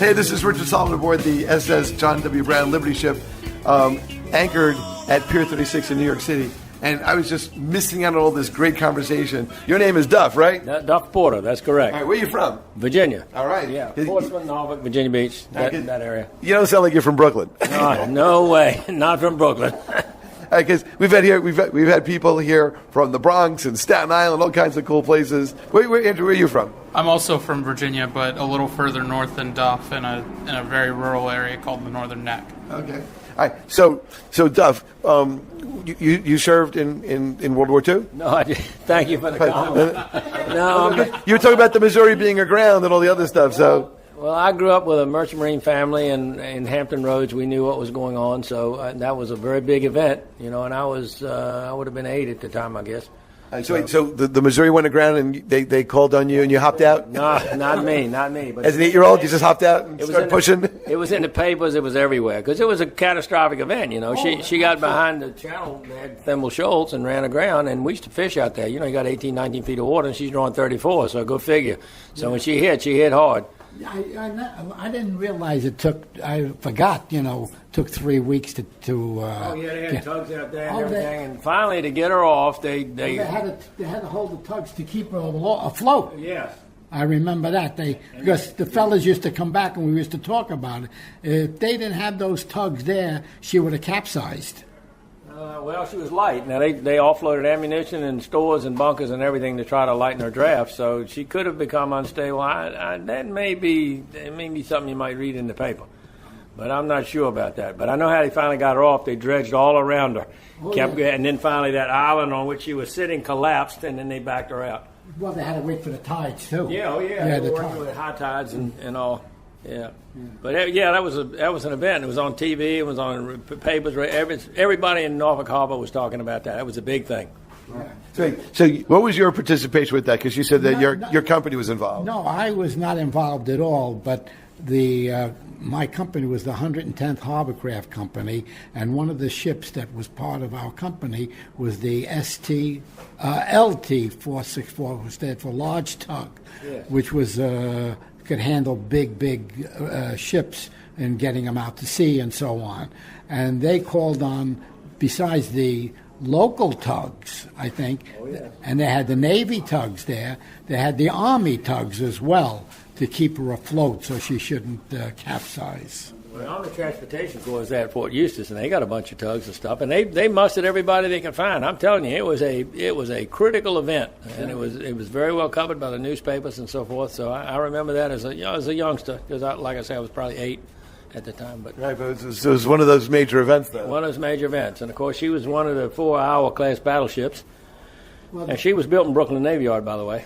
Hey, this is Richard Solomon aboard the SS John W. Brown Liberty ship, anchored at Pier 36 in New York City. And I was just missing out on all this great conversation. Your name is Duff, right? Duff Porter, that's correct. All right, where are you from? Virginia. All right. Yeah, Portsmouth, Norfolk, Virginia Beach, that area. You don't sound like you're from Brooklyn. No way, not from Brooklyn. Because we've had people here from the Bronx and Staten Island, all kinds of cool places. Andrew, where are you from? I'm also from Virginia, but a little further north than Duff, in a very rural area called the Northern Neck. Okay. All right. So Duff, you served in World War II? No, I did. Thank you for the comment. No, you were talking about the Missouri being aground and all the other stuff. So. Well, I grew up with a Merchant Marine family, and in Hampton Roads, we knew what was going on. So that was a very big event, and I would have been 8 at the time, I guess. So the Missouri went aground, and they called on you, and you hopped out? No, not me. But as an 8-year-old, you just hopped out and started pushing? It was in the papers. It was everywhere because it was a catastrophic event. She got behind the channel. They had Thimble Shoals and ran aground, and we used to fish out there. You got 18, 19 feet of water, and she's drawing 34, so go figure. So when she hit hard. I didn't realize it took. I forgot. Took 3 weeks to. They had tugs out there and everything, and finally to get her off, they had to hold the tugs to keep her afloat. Yes. I remember that because the fellas used to come back and we used to talk about it. If they didn't have those tugs there, she would have capsized. Well, she was light. Now, they offloaded ammunition and stores and bunkers and everything to try to lighten her draft, so she could have become unstable. That may be something you might read in the paper, but I'm not sure about that. But I know how they finally got her off. They dredged all around her, and then finally that island on which she was sitting collapsed, and then they backed her out. Well, they had to wait for the tides, too. Yeah, they were working with high tides and all. Yeah, but that was an event. It was on TV. It was on papers. Everybody in Norfolk Harbor was talking about that. That was a big thing. So what was your participation with that? Because you said that your company was involved. No, I was not involved at all. But my company was the 110th Harborcraft Company, and one of the ships that was part of our company was the LT 464, which stood for large tug, which was. Could handle big ships and getting them out to sea and so on. And they called on, besides the local tugs, I think, and they had the Navy tugs there, they had the Army tugs as well to keep her afloat so she shouldn't capsize. Well, the Army Transportation Corps is at Fort Eustis, and they got a bunch of tugs and stuff, and they mustered everybody they could find. I'm telling you, it was a critical event, and it was very well covered by the newspapers and so forth. So I remember that as a youngster, because like I said, I was probably 8 at the time. But right, but it was one of those major events, though. One of those major events, and of course she was one of the 4 class battleships, and she was built in Brooklyn Navy Yard, by the way.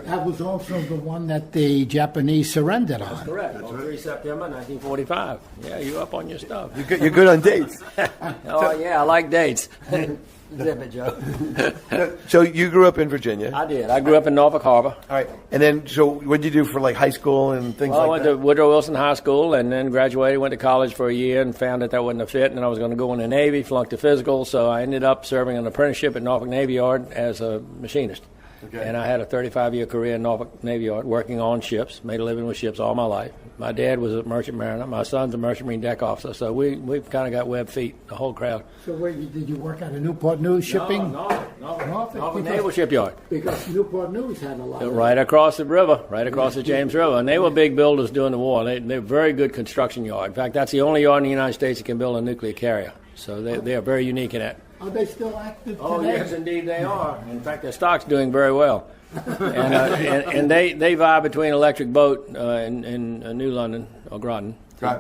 That was also the one that the Japanese surrendered on. That's correct. On 3 September 1945. Yeah, you're up on your stuff. You're good on dates. I like dates. Zip it, Joe. So you grew up in Virginia. I did. I grew up in Norfolk Harbor. All right. And then, so what did you do for high school and things like that? I went to Woodrow Wilson High School and then graduated, went to college for a year and found that wasn't a fit, and I was going to go in the Navy, flunked the physical, so I ended up serving an apprenticeship at Norfolk Navy Yard as a machinist. Okay. And I had a 35-year career in Norfolk Navy Yard working on ships, made a living with ships all my life. My dad was a merchant mariner. My son's a merchant marine deck officer. So we've kind of got web feet, the whole crowd. So did you work at a Newport News shipping? No. Norfolk Naval Shipyard. Because Newport News had a lot of right across the river, right across the James River. And they were big builders during the war. They're a very good construction yard. In fact, that's the only yard in the United States that can build a nuclear carrier. So they are very unique in that. Are they still active today? Oh, yes, indeed they are. In fact, their stock's doing very well. and they vie between Electric Boat in New London or Groton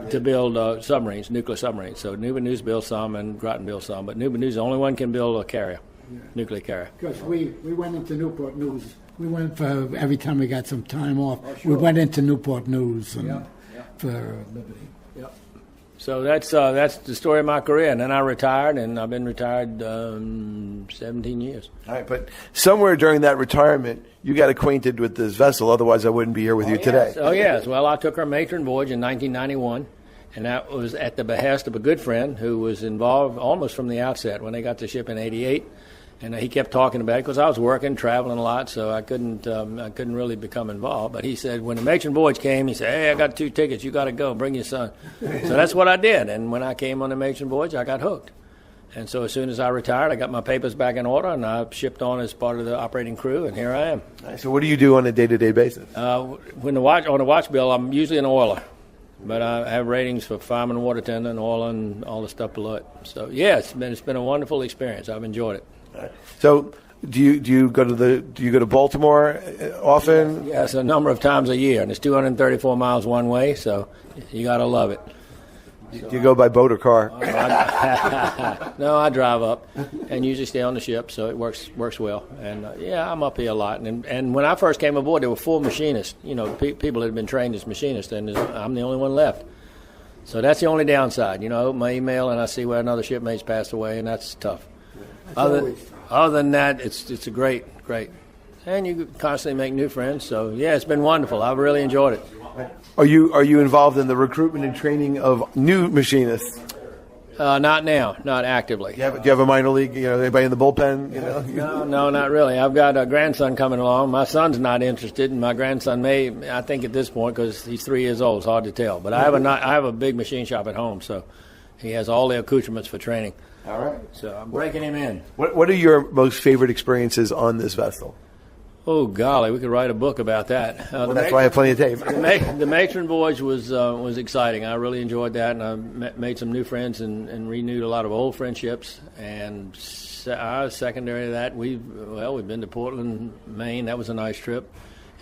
to build submarines, nuclear submarines. So Newport News builds some and Groton builds some, but Newport News is the only one can build a carrier, nuclear carrier. Because we went into Newport News. We went for every time we got some time off. We went into Newport News for Liberty. So that's the story of my career. And then I retired, and I've been retired 17 years. All right, but somewhere during that retirement, you got acquainted with this vessel. Otherwise, I wouldn't be here with you today. Yes. Oh, yes. Well, I took her matron voyage in 1991, and that was at the behest of a good friend who was involved almost from the outset when they got the ship in '88. And he kept talking about it because I was working, traveling a lot, so I couldn't really become involved. But he said when the matron voyage came, he said, "Hey, I got 2 tickets. You got to go. Bring your son." So that's what I did. And when I came on the matron voyage, I got hooked. And so as soon as I retired, I got my papers back in order, and I shipped on as part of the operating crew, and here I am. So what do you do on a day-to-day basis? On the watch bill, I'm usually an oiler. But I have ratings for fireman, water tender, oil, and all the stuff below it. So, yeah, it's been a wonderful experience. I've enjoyed it. So, do you go to Baltimore often? Yes, a number of times a year, and it's 234 miles one way, so you got to love it. Do you go by boat or car? No, I drive up and usually stay on the ship, so it works well. And I'm up here a lot. And when I first came aboard, there were 4 machinists. People that had been trained as machinists, and I'm the only one left. So that's the only downside. I open my email and I see where another shipmate's passed away, and that's tough. Other than that, it's a great, and you constantly make new friends. So yeah, it's been wonderful. I've really enjoyed it. Are you involved in the recruitment and training of new machinists? Not now, not actively. Do you have a minor league? Anybody in the bullpen? No, not really. I've got a grandson coming along. My son's not interested, and my grandson may. I think at this point, because he's 3 years old, it's hard to tell. But I have a big machine shop at home, so he has all the accoutrements for training. All right. So I'm breaking him in. What are your most favorite experiences on this vessel? Oh, golly, we could write a book about that. That's why I have plenty of tape. The matron voyage was exciting. I really enjoyed that, and I made some new friends and renewed a lot of old friendships. And secondary to that, we've been to Portland, Maine. That was a nice trip.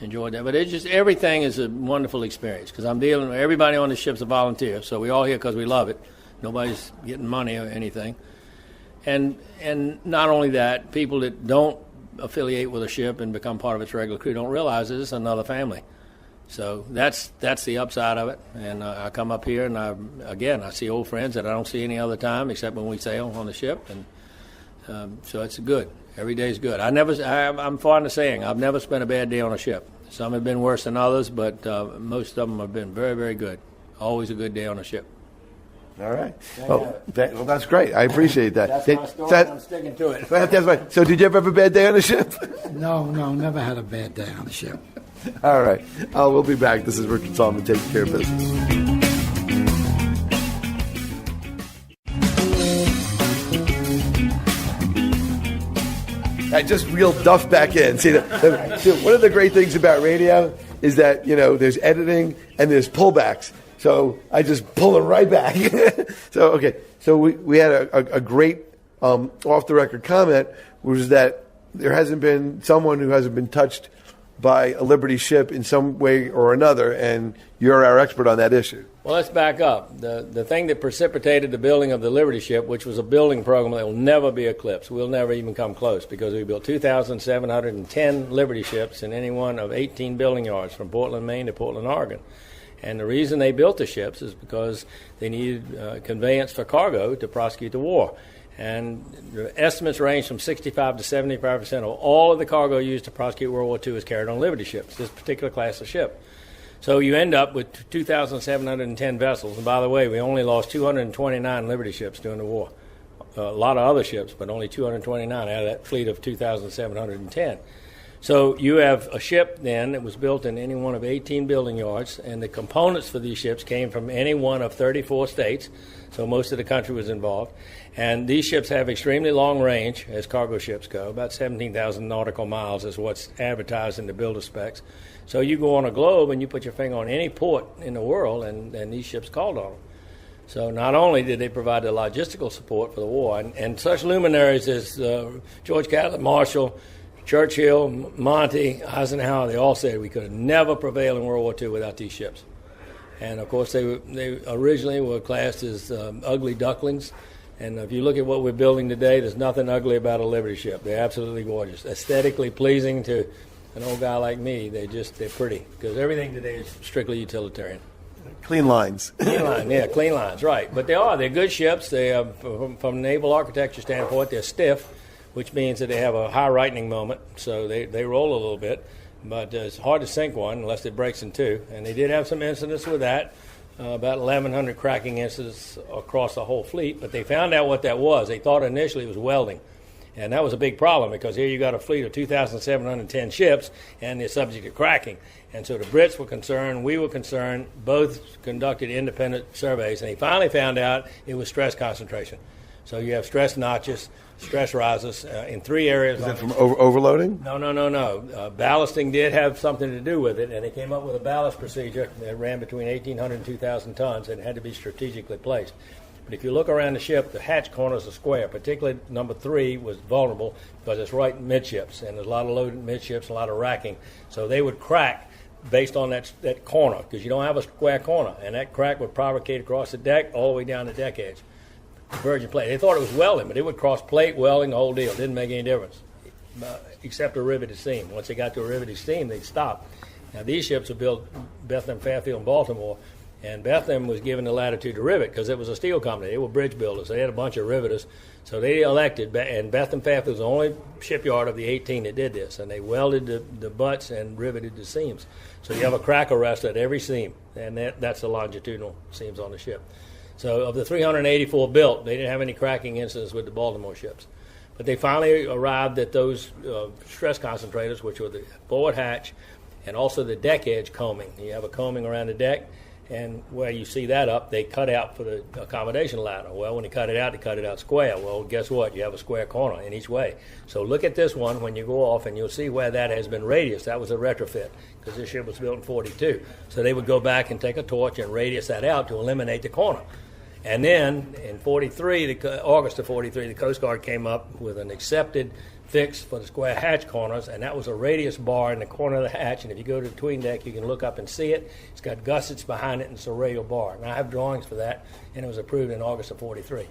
Enjoyed that. But everything is a wonderful experience because I'm dealing with everybody on the ship's a volunteer, so we all here because we love it. Nobody's getting money or anything. And not only that, people that don't affiliate with a ship and become part of its regular crew don't realize it's another family. So that's the upside of it. And I come up here and I see old friends that I don't see any other time except when we sail on the ship. And so it's good. Every day's good. I'm fond of saying I've never spent a bad day on a ship. Some have been worse than others, but most of them have been very, very good. Always a good day on a ship. All right. Well, that's great. I appreciate that. That's my story. I'm sticking to it. That's right. So, did you ever have a bad day on the ship? No, never had a bad day on the ship. All right. We'll be back. This is Richard Solomon taking care of business. I just reeled Duff back in. See, one of the great things about radio is that there's editing and there's pullbacks. So I just pull him right back. So we had a great off-the-record comment, which is that there hasn't been someone who hasn't been touched by a Liberty ship in some way or another, and you're our expert on that issue. Well, let's back up. The thing that precipitated the building of the Liberty ship, which was a building program that will never be eclipsed, we'll never even come close, because we built 2,710 Liberty ships in any one of 18 building yards from Portland, Maine to Portland, Oregon. And the reason they built the ships is because they needed conveyance for cargo to prosecute the war. And the estimates range from 65 to 75% of all of the cargo used to prosecute World War II is carried on Liberty ships, this particular class of ship. So you end up with 2,710 vessels. And by the way, we only lost 229 Liberty ships during the war. A lot of other ships, but only 229 out of that fleet of 2,710. So you have a ship then that was built in any one of 18 building yards, and the components for these ships came from any one of 34 states, so most of the country was involved. And these ships have extremely long range, as cargo ships go. About 17,000 nautical miles is what's advertised in the builder specs. So you go on a globe and you put your finger on any port in the world, and these ships called on them. So not only did they provide the logistical support for the war, and such luminaries as George Catlett, Marshall, Churchill, Monty, Eisenhower, they all said we could have never prevailed in World War II without these ships. And, of course, they originally were classed as ugly ducklings. And if you look at what we're building today, there's nothing ugly about a Liberty ship. They're absolutely gorgeous, aesthetically pleasing to an old guy like me. They're pretty, because everything today is strictly utilitarian. Clean lines. Clean lines, right. But they're good ships. They are, from a naval architecture standpoint, they're stiff, which means that they have a high rightening moment, so they roll a little bit. But it's hard to sink one unless it breaks in two. And they did have some incidents with that, about 1,100 cracking incidents across the whole fleet. But they found out what that was. They thought initially it was welding. And that was a big problem because here you got a fleet of 2,710 ships, and they're subject to cracking. And so the Brits were concerned, we were concerned, both conducted independent surveys, and they finally found out it was stress concentration. So you have stress notches, stress rises in 3 areas. Is that from overloading? No. Ballasting did have something to do with it, and they came up with a ballast procedure that ran between 1,800 and 2,000 tons, and it had to be strategically placed. But if you look around the ship, the hatch corners are square. Particularly number 3 was vulnerable because it's right midships, and there's a lot of loaded midships, a lot of racking. So they would crack based on that corner because you don't have a square corner, and that crack would propagate across the deck all the way down the deck edge. Virgin plate. They thought it was welding, but it would cross plate, welding, the whole deal. It didn't make any difference except a riveted seam. Once they got to a riveted seam, they'd stop. Now, these ships were built Bethlehem, Fairfield, and Baltimore. And Bethlehem was given the latitude to rivet because it was a steel company. They were bridge builders. They had a bunch of riveters. So they elected, and Bethlehem Fairfield was the only shipyard of the 18 that did this. And they welded the butts and riveted the seams. So you have a crack arrest at every seam, and that's the longitudinal seams on the ship. So of the 384 built, they didn't have any cracking incidents with the Baltimore ships. But they finally arrived at those stress concentrators, which were the forward hatch and also the deck edge combing. You have a combing around the deck. And where you see that up, they cut out for the accommodation ladder. Well, when they cut it out square. Well, guess what? You have a square corner in each way. So look at this one when you go off, and you'll see where that has been radiused. That was a retrofit because this ship was built in 42. So they would go back and take a torch and radius that out to eliminate the corner. And then in 43, August of 43, the Coast Guard came up with an accepted fix for the square hatch corners, and that was a radius bar in the corner of the hatch. And if you go to the tween deck, you can look up and see it. It's got gussets behind it, and it's a radial bar. And I have drawings for that, and it was approved in August of 43.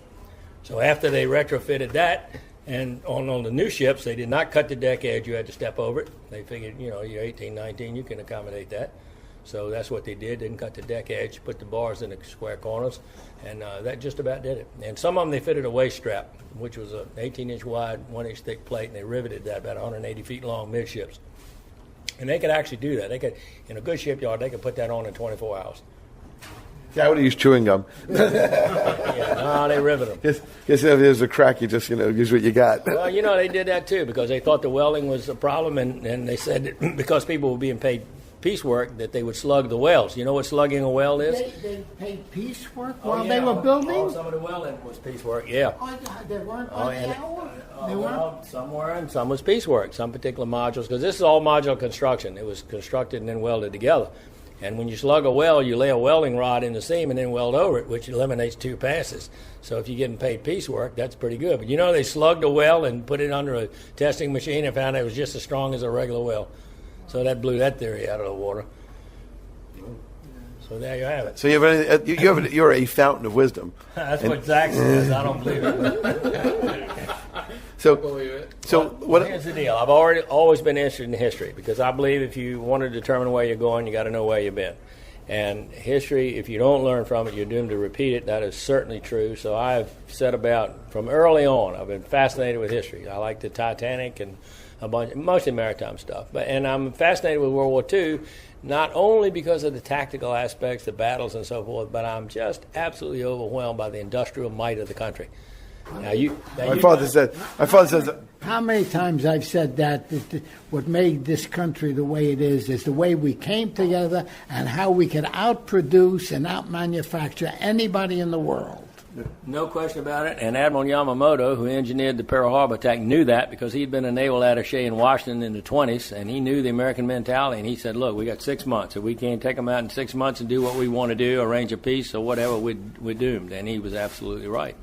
So after they retrofitted that, and on the new ships, they did not cut the deck edge. You had to step over it. They figured, you're 18, 19, you can accommodate that. So that's what they did. Didn't cut the deck edge, put the bars in the square corners, and that just about did it. And some of them, they fitted a waist strap, which was an 18-inch wide, 1-inch thick plate, and they riveted that about 180 feet long midships. And they could actually do that. They could, in a good shipyard, they could put that on in 24 hours. Yeah, I would have used chewing gum. No, they rivet them. Guess if there's a crack, you just, use what you got. Well, they did that too because they thought the welding was a problem, and they said that because people were being paid piecework that they would slug the welds. You know what slugging a weld is? They paid piecework while they were building? Oh, some of the welding was piecework, yeah. They weren't by the hour? Well, some were, and some was piecework, some particular modules, because this is all modular construction. It was constructed and then welded together. And when you slug a weld, you lay a welding rod in the seam and then weld over it, which eliminates 2 passes. So if you're getting paid piecework, that's pretty good. But they slugged a weld and put it under a testing machine and found it was just as strong as a regular weld. So that blew that theory out of the water. So there you have it. So you're a fountain of wisdom. That's what Zach says. I don't believe it. Here's the deal. I've always been interested in history because I believe if you want to determine where you're going, you got to know where you've been. And history, if you don't learn from it, you're doomed to repeat it. That is certainly true. So I've set about, from early on, I've been fascinated with history. I like the Titanic and a bunch, mostly maritime stuff. And I'm fascinated with World War II, not only because of the tactical aspects, the battles and so forth, but I'm just absolutely overwhelmed by the industrial might of the country. My father says. How many times I've said that what made this country the way it is the way we came together and how we could outproduce and outmanufacture anybody in the world. No question about it. And Admiral Yamamoto, who engineered the Pearl Harbor attack, knew that because he'd been a naval attaché in Washington in the 20s, and he knew the American mentality. And he said, look, we got 6 months. If we can't take them out in 6 months and do what we want to do, arrange a peace or whatever, we're doomed. And he was absolutely right.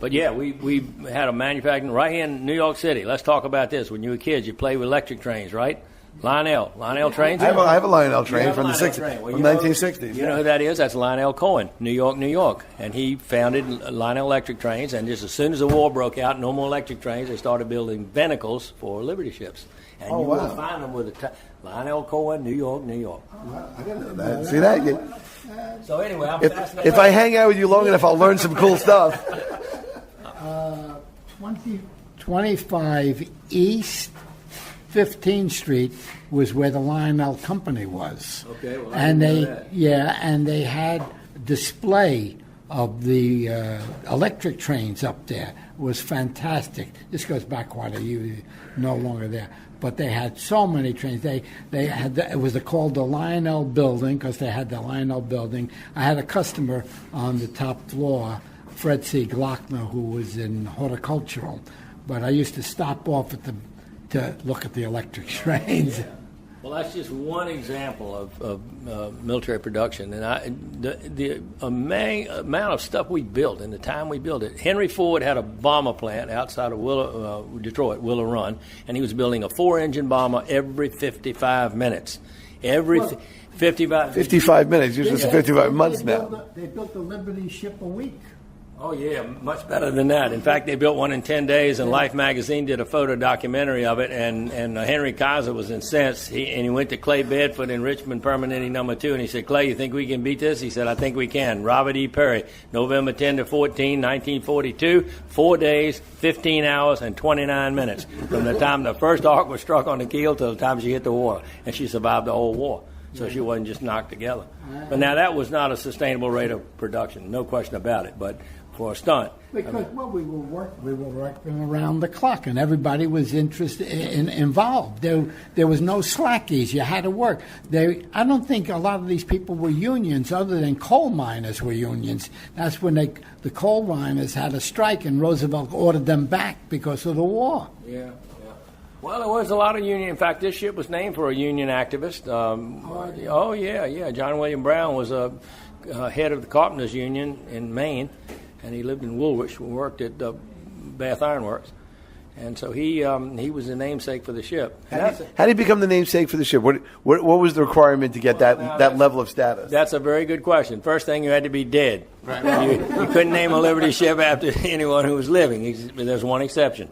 But, yeah, we had a manufacturing right here in New York City. Let's talk about this. When you were kids, you played with electric trains, right? Lionel trains. I have a Lionel train You have from a the Lionel 60s, train. Well, from you know- 1960s. You know who that is? That's Lionel Cohen, New York. And he founded Lionel Electric Trains, and just as soon as the war broke out, no more electric trains, they started building vehicles for Liberty ships. And you will find them with Lionel Cohen, New York. I didn't know that. See that? So anyway, I'm fascinated. If I hang out with you long enough, I'll learn some cool stuff. 25 East 15th Street was where the Lionel Company was. Okay, well, and I didn't know that. and they had display of the electric trains up there. It was fantastic. This goes back quite a year, no longer there. But they had so many trains. They had it was called the Lionel Building because they had the Lionel Building. I had a customer on the top floor, Fred C. Glockner, who was in horticultural. But I used to stop off at to look at the electric trains. Yeah. Well, that's just one example of military production, and the amount of stuff we built in the time we built it. Henry Ford had a bomber plant outside of Detroit, Willow Run, and he was building a 4-engine bomber every 55 minutes. 55 minutes. Usually it's 55 months now. They built the Liberty ship a week. Oh, yeah, much better than that. In fact, they built one in 10 days, and Life magazine did a photo documentary of it, and Henry Kaiser was incensed. He went to Clay Bedford in Richmond, Permanente No. 2, and he said, Clay, you think we can beat this? He said, I think we can. Robert E. Perry, November 10 to 14, 1942, 4 days, 15 hours, and 29 minutes from the time the first arc was struck on the keel to the time she hit the water, and she survived the whole war. So she wasn't just knocked together. But now that was not a sustainable rate of production, no question about it. But for a stunt. Because we were working around the clock, and everybody was involved. There was no slackies. You had to work. I don't think a lot of these people were unions, other than coal miners were unions. That's when the coal miners had a strike, and Roosevelt ordered them back because of the war. Yeah. Well, there was a lot of union. In fact, this ship was named for a union activist. John William Brown was a head of the Carpenters Union in Maine. And he lived in Woolwich and worked at Bath Iron Works. And so he was the namesake for the ship. How did he become the namesake for the ship? What was the requirement to get that level of status? That's a very good question. First thing, you had to be dead. Right. You couldn't name a Liberty ship after anyone who was living. There's one exception.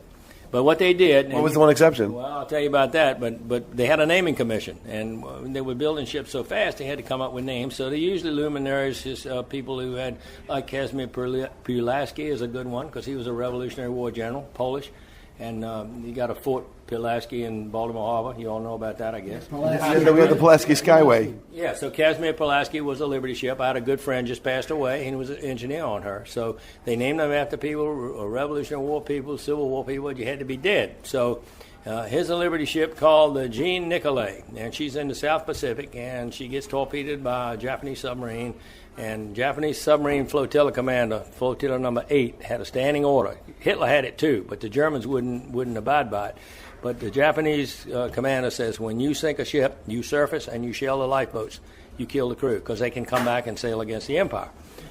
But what they did... What was the one exception? Well, I'll tell you about that. But they had a naming commission, and they were building ships so fast they had to come up with names. So they usually luminaries, just people who had, like Casimir Pulaski is a good one because he was a Revolutionary War general, Polish. And you got a Fort Pulaski in Baltimore Harbor. You all know about that, I guess. We had the Pulaski Skyway. Yeah, so Casimir Pulaski was a Liberty ship. I had a good friend just passed away, and he was an engineer on her. So they named them after people, Revolutionary War people, Civil War people. You had to be dead. So here's a Liberty ship called the Jean Nicolet, and she's in the South Pacific, and she gets torpedoed by a Japanese submarine. And Japanese submarine flotilla commander, flotilla number 8, had a standing order. Hitler had it too, but the Germans wouldn't abide by it. But the Japanese commander says, when you sink a ship, you surface and you shell the lifeboats. You kill the crew because they can come back and sail against the Empire.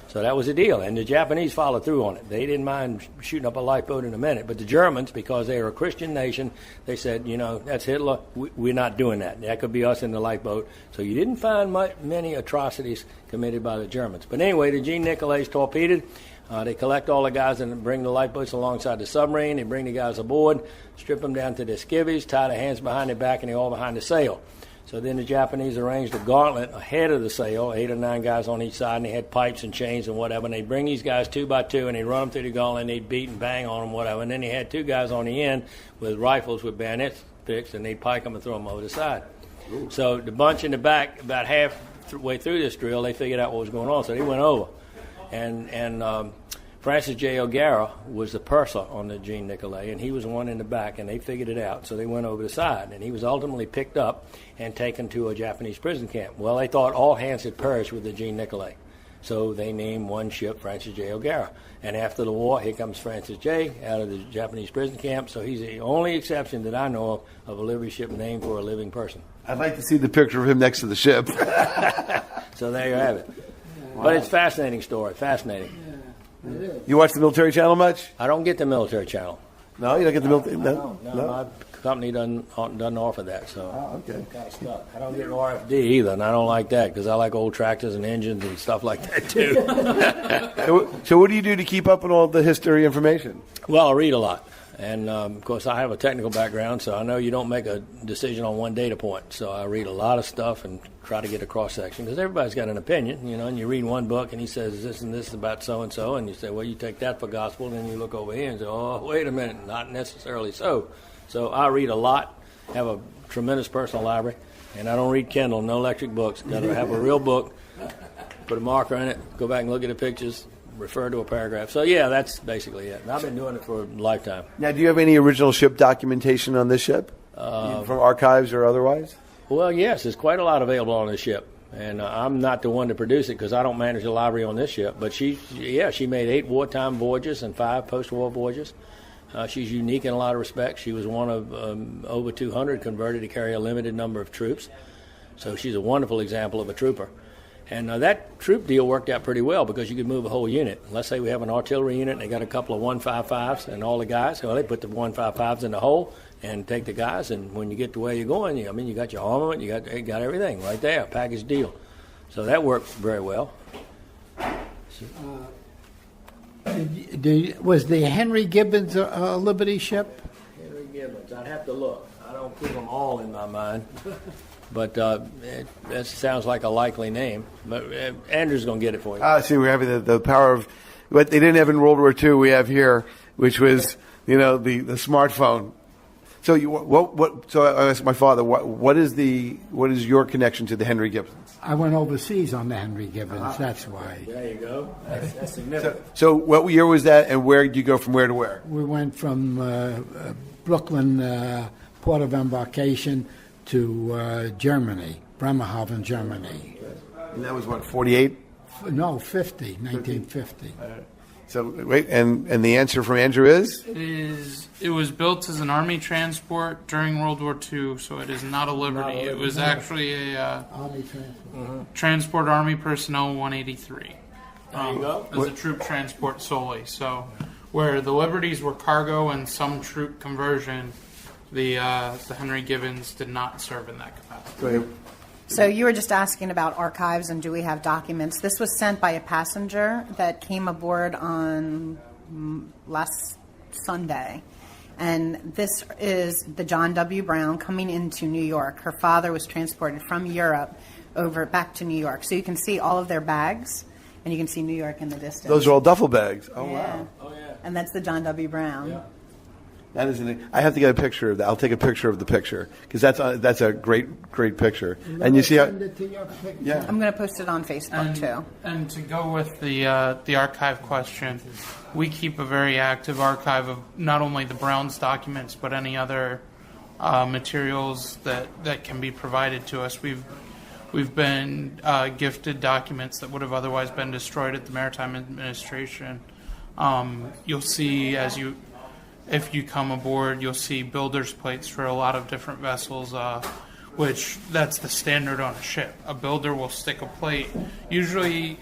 So that was the deal, and the Japanese followed through on it. They didn't mind shooting up a lifeboat in a minute, but the Germans, because they are a Christian nation, they said, that's Hitler. We're not doing that. That could be us in the lifeboat. So you didn't find many atrocities committed by the Germans. But anyway, the Jean Nicolet's torpedoed. They collect all the guys and bring the lifeboats alongside the submarine. They bring the guys aboard, strip them down to their skivvies, tie their hands behind their back, and they're all behind the sail. So then the Japanese arranged a gauntlet ahead of the sail, 8 or 9 guys on each side, and they had pipes and chains and whatever, and they'd bring these guys 2 by 2, and they'd run them through the gauntlet, and they'd beat and bang on them, whatever. And then they had 2 guys on the end with rifles with bayonets fixed, and they'd pike them and throw them over the side. Ooh. So the bunch in the back, about halfway through this drill, they figured out what was going on, so they went over. And Francis J. O'Gara was the purser on the Jean Nicolet, and he was the one in the back, and they figured it out. So they went over the side, and he was ultimately picked up and taken to a Japanese prison camp. Well, they thought all hands had perished with the Jean Nicolet. So they named one ship Francis J. O'Gara. And after the war, here comes Francis J. out of the Japanese prison camp. So he's the only exception that I know of a Liberty ship named for a living person. I'd like to see the picture of him next to the ship. So there you have it. Wow. But it's a fascinating story, fascinating. You watch the military channel much? I don't get the military channel. No, you don't get the military? No. company doesn't offer that. So Okay. I'm kind of stuck. I don't get an RFD either, and I don't like that because I like old tractors and engines and stuff like that too. So what do you do to keep up on all the history information? Well, I read a lot. And, of course, I have a technical background, so I know you don't make a decision on one data point. So I read a lot of stuff and try to get a cross-section because everybody's got an opinion, and you read one book and he says this and this about so-and-so, and you say, well, you take that for gospel, and then you look over here and say, oh, wait a minute, not necessarily so. So I read a lot, have a tremendous personal library, and I don't read Kindle, no electric books. Got to have a real book, put a marker in it, go back and look at the pictures, refer to a paragraph. So, yeah, that's basically it. And I've been doing it for a lifetime. Now, do you have any original ship documentation on this ship? From archives or otherwise? Well, yes, there's quite a lot available on this ship. And I'm not the one to produce it because I don't manage the library on this ship. But she made 8 wartime voyages and 5 post-war voyages. She's unique in a lot of respects. She was one of over 200 converted to carry a limited number of troops. So she's a wonderful example of a trooper. And that troop deal worked out pretty well because you could move a whole unit. Let's say we have an artillery unit and they got a couple of 155s and all the guys, well, they put the 155s in the hole and take the guys. And when you get to where you're going, you got your armament, you got everything right there, package deal. So that worked very well. Was the Henry Gibbons a Liberty ship? Henry Gibbons, I'd have to look. I don't keep them all in my mind. But that sounds like a likely name. But Andrew's going to get it for you. See, we're having the power of what they didn't have in World War II. We have here, which was the smartphone. So So I asked my father, what is your connection to the Henry Gibbons? I went overseas on the Henry Gibbons. That's why. There you go. That's significant. So what year was that, and where did you go from where to where? We went from Brooklyn, port of embarkation, to Germany, Bremerhaven, Germany. And that was what, 48? No, 1950. So wait, and the answer from Andrew is? It was built as an army transport during World War II, so it is not a Liberty. It was actually a Army transport. Transport Army Personnel 183. There you go. As a troop transport solely. So where the Liberties were cargo and some troop conversion, the Henry Gibbons did not serve in that capacity. So you were just asking about archives and do we have documents. This was sent by a passenger that came aboard on last Sunday. And this is the John W. Brown coming into New York. Her father was transported from Europe back to New York. So you can see all of their bags, and you can see New York in the distance. Those are all duffel bags. Oh, yeah. wow. Oh, yeah. And that's the John W. Brown. Yeah. That is I have to get a picture of that. I'll take a picture of the picture because that's a great picture. And you see how? Yeah. I'm going to post it on Facebook too. And to go with the archive question, we keep a very active archive of not only the Brown's documents but any other materials that can be provided to us. We've been gifted documents that would have otherwise been destroyed at the Maritime Administration. You'll see if you come aboard, you'll see builder's plates for a lot of different vessels, which that's the standard on a ship. A builder will stick a plate, usually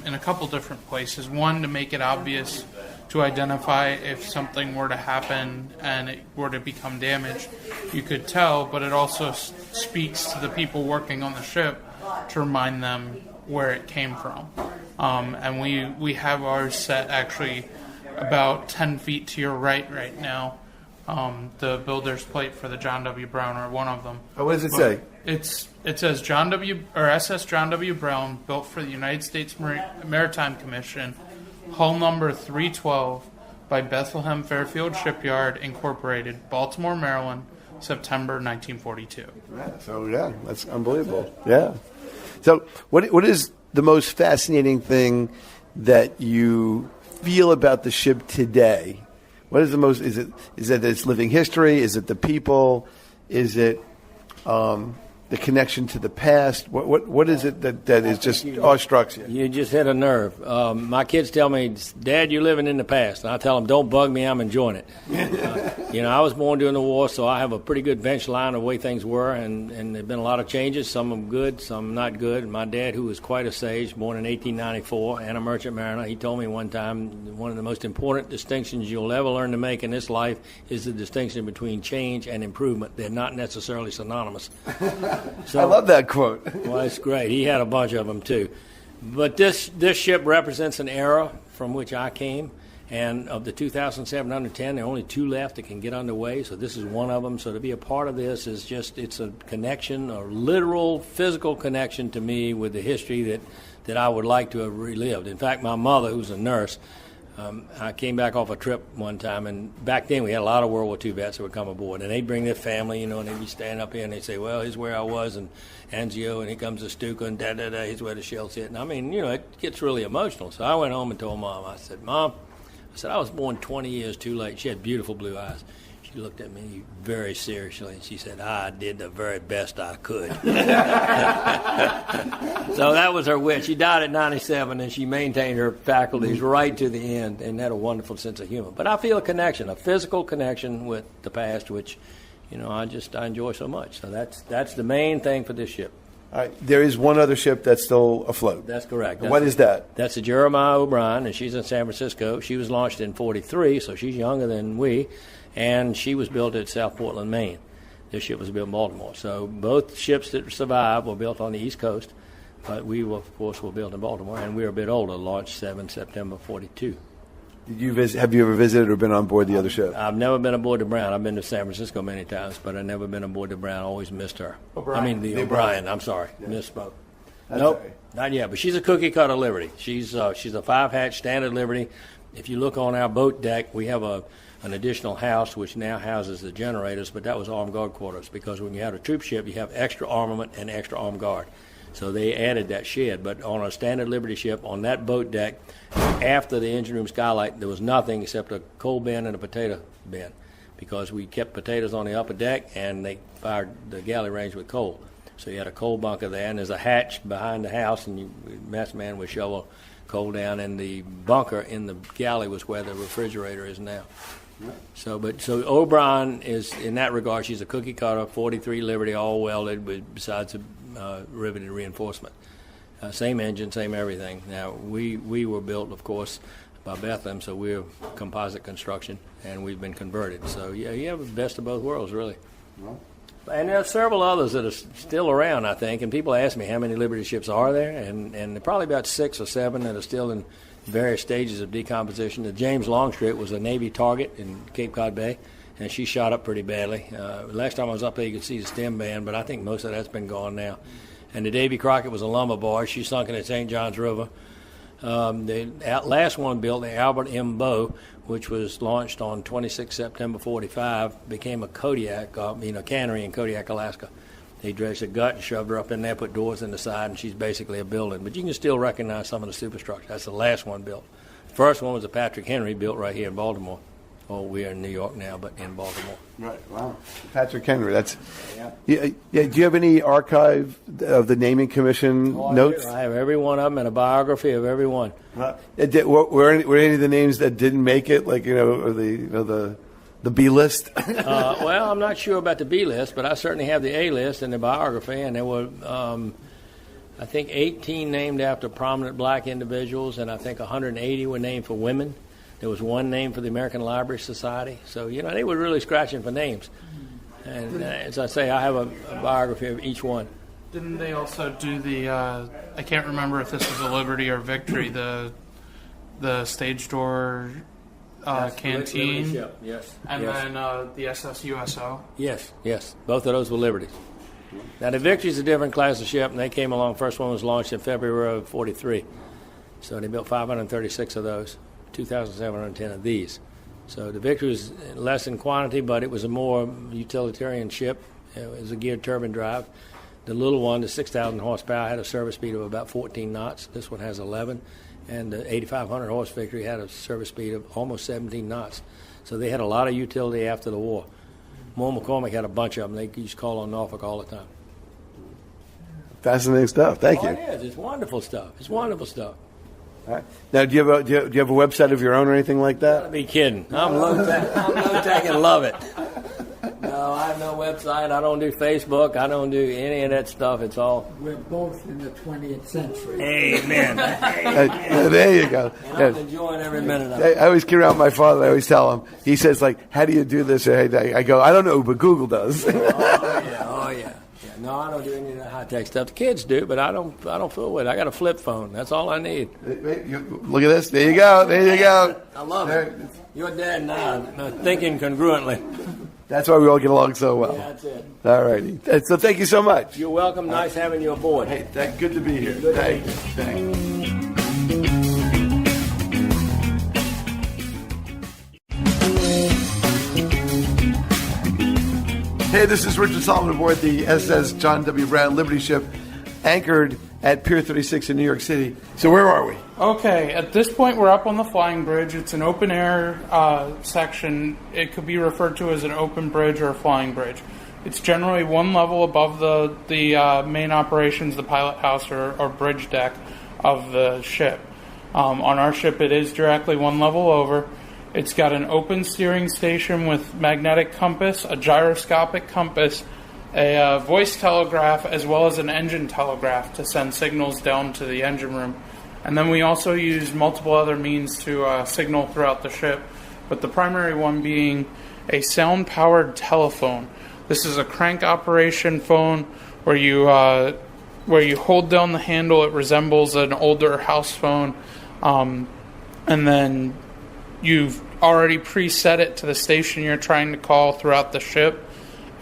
in a couple different places. One, to make it obvious to identify if something were to happen and it were to become damaged. You could tell, but it also speaks to the people working on the ship to remind them where it came from. And we have ours set actually about 10 feet to your right now. The builder's plate for the John W. Brown, or one of them. Oh, what does it say? It says SS John W. Brown, built for the United States Maritime Commission, hull number 312 by Bethlehem Fairfield Shipyard Incorporated, Baltimore, Maryland, September 1942. Yeah, that's unbelievable. Yeah. So what is the most fascinating thing that you feel about the ship today? What is the most? Is it its living history? Is it the people? Is it the connection to the past? What is it that is just awestruck you? You just hit a nerve. My kids tell me, Dad, you're living in the past. And I tell them, don't bug me, I'm enjoying it. I was born during the war, so I have a pretty good bench line of the way things were, and there have been a lot of changes, some of them good, some not good. My dad, who was quite a sage, born in 1894 and a merchant mariner, he told me one time, one of the most important distinctions you'll ever learn to make in this life is the distinction between change and improvement. They're not necessarily synonymous. So, I love that quote. Well, it's great. He had a bunch of them, too. But this ship represents an era from which I came, and of the 2,710, there are only 2 left that can get underway, so this is one of them. So to be a part of this is just, it's a connection, a literal, physical connection to me with the history that I would like to have relived. In fact, my mother, who's a nurse, I came back off a trip one time, and back then we had a lot of World War II vets that would come aboard, and they'd bring their family, and they'd be standing up here, and they'd say, well, here's where I was, and Angio, and here comes the Stuka, and da-da-da, here's where the shells hit. And I mean, it gets really emotional. So I went home and told Mom, I said, Mom, I was born 20 years too late. She had beautiful blue eyes. She looked at me very seriously, and she said, I did the very best I could. So that was her wit. She died at 97, and she maintained her faculties right to the end and had a wonderful sense of humor. But I feel a connection, a physical connection with the past, which, I enjoy so much. So that's the main thing for this ship. All right. There is one other ship that's still afloat. That's correct. What is that? That's the Jeremiah O'Brien, and she's in San Francisco. She was launched in 43, so she's younger than we, and she was built at South Portland, Maine. This ship was built in Baltimore. So both ships that survived were built on the East Coast, but we, of course, were built in Baltimore, and we were a bit older, launched 7 September 42. Have you ever visited or been on board the other ship? I've never been aboard the Brown. I've been to San Francisco many times, but I've never been aboard the Brown. I always missed her. O'Brien. The O'Brien. I'm sorry. Yeah. Misspoke. That's Nope. right. Not yet, but she's a cookie cutter Liberty. She's a 5-hatch standard Liberty. If you look on our boat deck, we have an additional house which now houses the generators, but that was armed guard quarters, because when you have a troop ship, you have extra armament and extra armed guard. So they added that shed. But on a standard Liberty ship, on that boat deck, after the engine room skylight, there was nothing except a coal bin and a potato bin, because we kept potatoes on the upper deck, and they fired the galley range with coal. So you had a coal bunker there, and there's a hatch behind the house, and the mess man would shovel coal down, and the bunker in the galley was where the refrigerator is now. So O'Brien is, in that regard, she's a cookie cutter, 43 Liberty, all welded, besides a riveted reinforcement. Same engine, same everything. Now, we were built, of course, by Bethlehem, so we're composite construction, and we've been converted. So, yeah, you have the best of both worlds, really. Well. And there are several others that are still around, I think, and people ask me how many Liberty ships are there, and there are probably about 6 or 7 that are still in various stages of decomposition. The James Longstreet was a Navy target in Cape Cod Bay, and she shot up pretty badly. Last time I was up there, you could see the stem band, but I think most of that's been gone now. And the Davy Crockett was a lumber barge. She sunk in the St. Johns River. The last one built, the Albert M. Bow, which was launched on 26 September 45, became a Kodiak, cannery in Kodiak, Alaska. They dredged a gut and shoved her up in there, put doors in the side, and she's basically a building. But you can still recognize some of the superstructure. That's the last one built. The first one was a Patrick Henry, built right here in Baltimore. Oh, we are in New York now, but in Baltimore. Right. Wow. Patrick Henry. That's. Yeah. Do you have any archive of the naming commission notes? I have every one of them and a biography of every one. Were any of the names that didn't make it, like or the B list? Well, I'm not sure about the B list, but I certainly have the A list and the biography, and there were, I think, 18 named after prominent black individuals, and I think 180 were named for women. There was one name for the American Library Society. So, they were really scratching for names. And as I say, I have a biography of each one. Didn't they also do the, I can't remember if this was a Liberty or Victory, the stage door canteen? Yes. And then the SS USO? Yes. Both of those were Liberties. Now, the Victory's a different class of ship, and they came along. First one was launched in February of 43. So they built 536 of those. 2,710 of these. So the Victory was less in quantity, but it was a more utilitarian ship. It was a geared turbine drive. The little one, the 6,000 horsepower, had a service speed of about 14 knots. This one has 11. And the 8,500 horse Victory had a service speed of almost 17 knots. So they had a lot of utility after the war. Moore McCormick had a bunch of them. They used to call on Norfolk all the time. Fascinating stuff. Thank you. It is. It's wonderful stuff. It's wonderful stuff. All right. Now, do you have a website of your own or anything like that? Gotta be kidding. I'm low-tech and love it. No, I have no website. I don't do Facebook. I don't do any of that stuff. It's all... We're both in the 20th century. Amen. There you go. And I'm enjoying every minute of it. I always carry around my father. I always tell him. He says, like, how do you do this? I go, I don't know, but Google does. Oh, yeah. No, I don't do any of the high-tech stuff. The kids do, but I don't fool with it. I got a flip phone. That's all I need. Look at this. There you go. I love it. Your dad and I are thinking congruently. That's why we all get along so well. Yeah, that's it. All righty. So thank you so much. You're welcome. Nice having you aboard. Hey, good to be here. Thanks. Hey, this is Richard Solomon aboard the SS John W. Brown Liberty ship, anchored at Pier 36 in New York City. So where are we? Okay, at this point we're up on the flying bridge. It's an open air section. It could be referred to as an open bridge or a flying bridge. It's generally one level above the main operations, the pilot house or bridge deck of the ship. On our ship it is directly one level over. It's got an open steering station with magnetic compass, a gyroscopic compass, a voice telegraph, as well as an engine telegraph to send signals down to the engine room. And then we also use multiple other means to signal throughout the ship, but the primary one being a sound-powered telephone. This is a crank operation phone where you hold down the handle. It resembles an older house phone, and then you've already preset it to the station you're trying to call throughout the ship,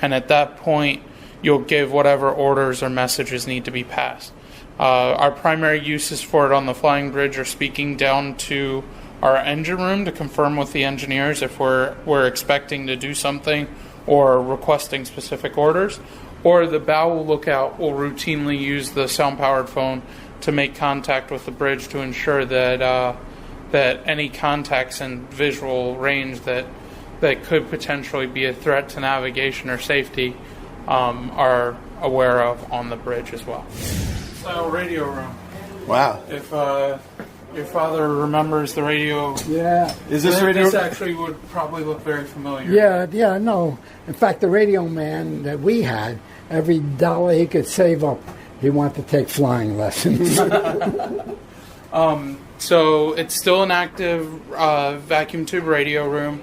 and at that point you'll give whatever orders or messages need to be passed. Our primary uses for it on the flying bridge are speaking down to our engine room to confirm with the engineers if we're expecting to do something or requesting specific orders, or the bow lookout will routinely use the sound-powered phone to make contact with the bridge to ensure that any contacts in visual range that could potentially be a threat to navigation or safety are aware of on the bridge as well. So, radio room. Wow. If your father remembers the radio, Yeah. Is this radio? this actually would probably look very familiar. Yeah, no. In fact, the radio man that we had, every dollar he could save up, he wanted to take flying lessons. So it's still an active vacuum tube radio room.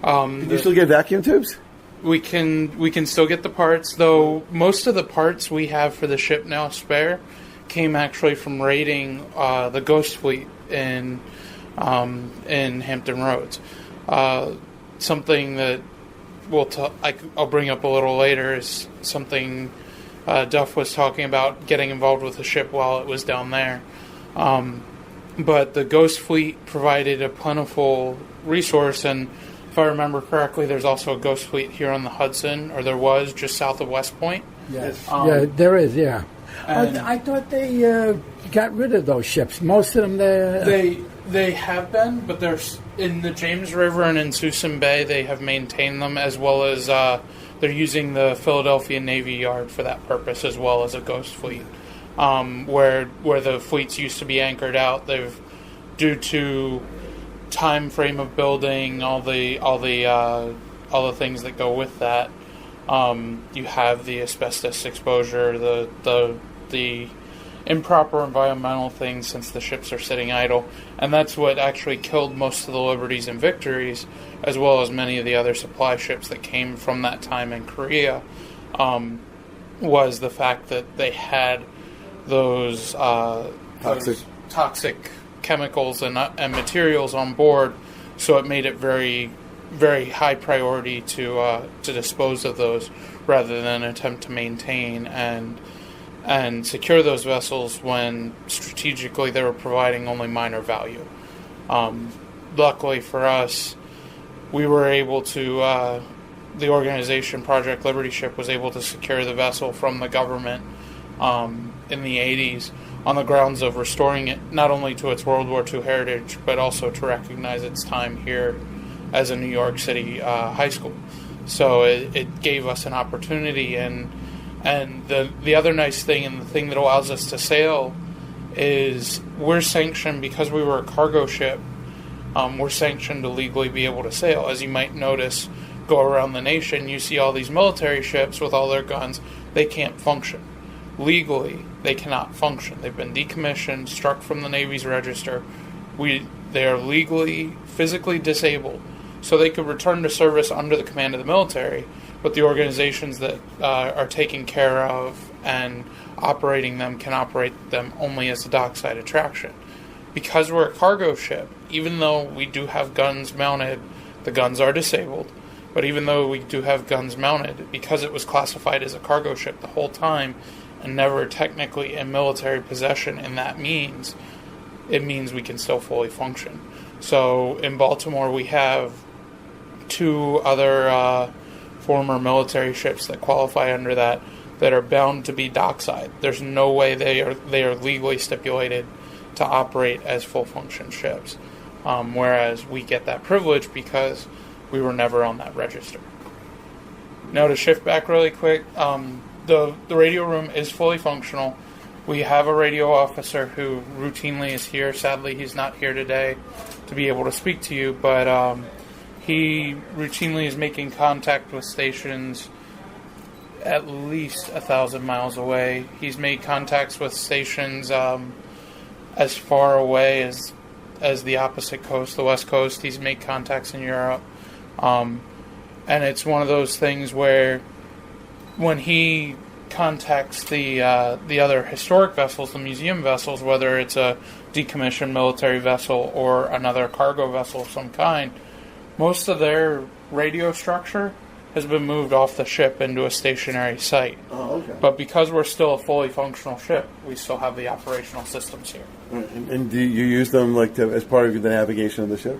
You still get vacuum tubes? We can still get the parts, though most of the parts we have for the ship now spare came actually from raiding the Ghost Fleet in Hampton Roads. Something that I'll bring up a little later is something Duff was talking about getting involved with the ship while it was down there. But the Ghost Fleet provided a plentiful resource, and if I remember correctly, there's also a Ghost Fleet here on the Hudson, or there was, just south of West Point. Yes. Yeah, there is, yeah. I thought they got rid of those ships. Most of them, They have been, but there's in the James River and in Suisun Bay, they have maintained them, as well as they're using the Philadelphia Navy Yard for that purpose, as well as a Ghost Fleet. Where the fleets used to be anchored out, they've, due to time frame of building, all the things that go with that. You have the asbestos exposure, the improper environmental things since the ships are sitting idle, and that's what actually killed most of the Liberties and Victories, as well as many of the other supply ships that came from that time in Korea. Was the fact that they had those toxic chemicals and materials on board, so it made it very, very high priority to dispose of those rather than attempt to maintain and secure those vessels when strategically they were providing only minor value. Luckily for us, we were able to, the organization Project Liberty Ship was able to secure the vessel from the government in the 80s on the grounds of restoring it not only to its World War II heritage, but also to recognize its time here as a New York City high school. So it gave us an opportunity, and And the other nice thing, and the thing that allows us to sail, is we're sanctioned because we were a cargo ship. We're sanctioned to legally be able to sail. As you might notice, go around the nation, you see all these military ships with all their guns. They can't function. Legally, they cannot function. They've been decommissioned, struck from the Navy's register. They are legally, physically disabled. So they could return to service under the command of the military, but the organizations that are taking care of and operating them can operate them only as a dockside attraction. Because we're a cargo ship, even though we do have guns mounted, the guns are disabled, but even though we do have guns mounted, because it was classified as a cargo ship the whole time and never technically in military possession, and that means it means we can still fully function. So in Baltimore we have 2 other former military ships that qualify under that are bound to be dockside. There's no way they are legally stipulated to operate as full function ships, whereas we get that privilege because we were never on that register. Now to shift back really quick, the radio room is fully functional. We have a radio officer who routinely is here. Sadly, he's not here today to be able to speak to you, but he routinely is making contact with stations at least 1,000 miles away. He's made contacts with stations as far away as the opposite coast, the West Coast. He's made contacts in Europe. And it's one of those things where when he contacts the other historic vessels, the museum vessels, whether it's a decommissioned military vessel or another cargo vessel of some kind, most of their radio structure has been moved off the ship into a stationary site. Oh, okay. But because we're still a fully functional ship, we still have the operational systems here. And do you use them as part of the navigation of the ship?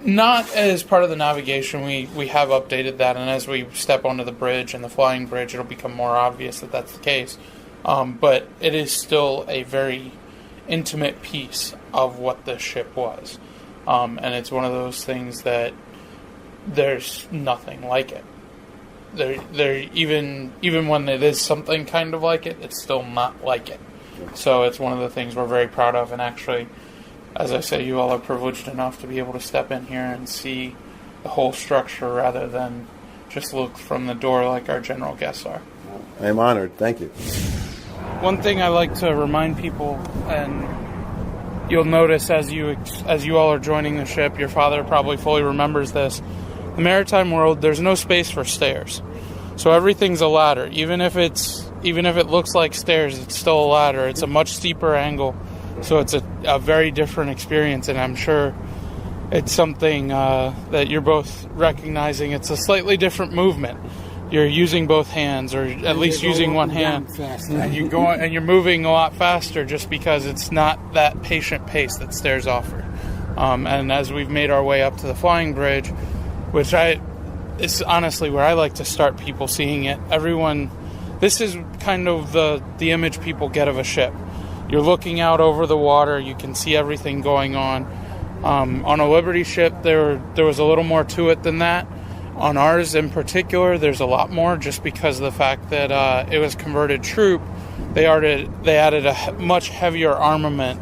Not as part of the navigation. We have updated that, and as we step onto the bridge and the flying bridge, it'll become more obvious that that's the case. But it is still a very intimate piece of what the ship was. And it's one of those things that there's nothing like it. There even when it is something kind of like it, it's still not like it. So it's one of the things we're very proud of, and actually, as I say, you all are privileged enough to be able to step in here and see the whole structure rather than just look from the door like our general guests are. I am honored. Thank you. One thing I like to remind people, and you'll notice as you all are joining the ship, your father probably fully remembers this. The maritime world, there's no space for stairs. So everything's a ladder. Even if it looks like stairs, it's still a ladder. It's a much steeper angle. So it's a very different experience, and I'm sure it's something that you're both recognizing. It's a slightly different movement. You're using both hands, or at least using one hand, and you're moving a lot faster just because it's not that patient pace that stairs offer. And as we've made our way up to the flying bridge, which it's honestly where I like to start people seeing it. This is kind of the image people get of a ship. You're looking out over the water. You can see everything going on. On a Liberty ship, there was a little more to it than that. On ours in particular, there's a lot more just because of the fact that it was converted troop. They added a much heavier armament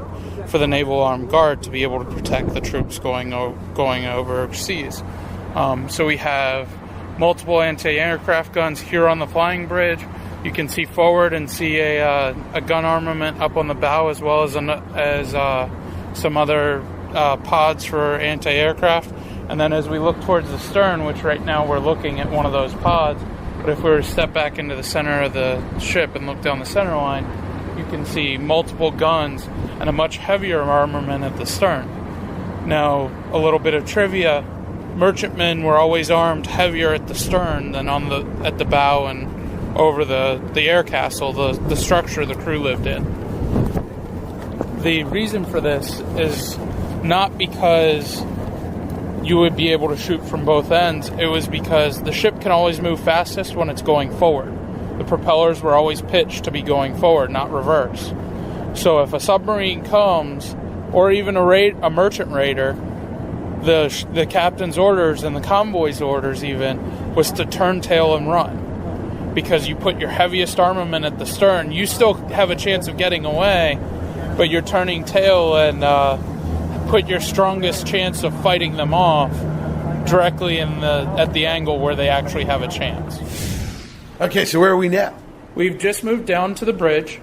for the Naval Armed Guard to be able to protect the troops going overseas. So we have multiple anti-aircraft guns here on the flying bridge. You can see forward and see a gun armament up on the bow, as well as some other pods for anti-aircraft. And then as we look towards the stern, which right now we're looking at one of those pods, but if we were to step back into the center of the ship and look down the center line, you can see multiple guns and a much heavier armament at the stern. Now, a little bit of trivia: merchantmen were always armed heavier at the stern than at the bow and over the air castle, the structure the crew lived in. The reason for this is not because you would be able to shoot from both ends. It was because the ship can always move fastest when it's going forward. The propellers were always pitched to be going forward, not reverse. So if a submarine comes, or even a merchant raider, the captain's orders and the convoy's orders even was to turn tail and run. because you put your heaviest armament at the stern. You still have a chance of getting away, but you're turning tail and put your strongest chance of fighting them off directly at the angle where they actually have a chance. Okay, so where are we now? We've just moved down to the bridge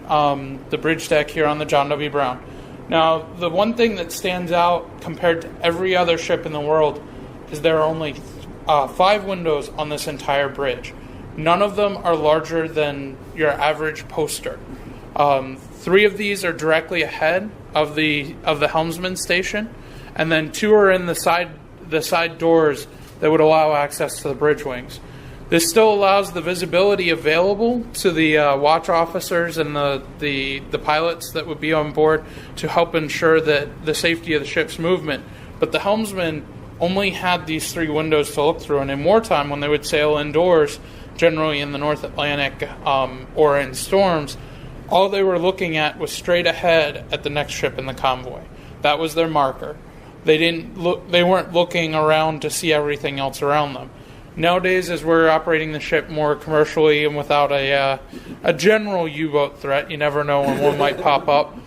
deck here on the John W. Brown. Now, the one thing that stands out compared to every other ship in the world is there are only 5 windows on this entire bridge. None of them are larger than your average poster. 3 of these are directly ahead of the helmsman station, and then 2 are in the side doors that would allow access to the bridge wings. This still allows the visibility available to the watch officers and the pilots that would be on board to help ensure that the safety of the ship's movement. But the helmsman only had these 3 windows to look through, and in wartime, when they would sail indoors, generally in the North Atlantic or in storms, all they were looking at was straight ahead at the next ship in the convoy. That was their marker. They weren't looking around to see everything else around them. Nowadays, as we're operating the ship more commercially and without a general U-boat threat, you never know when one might pop up,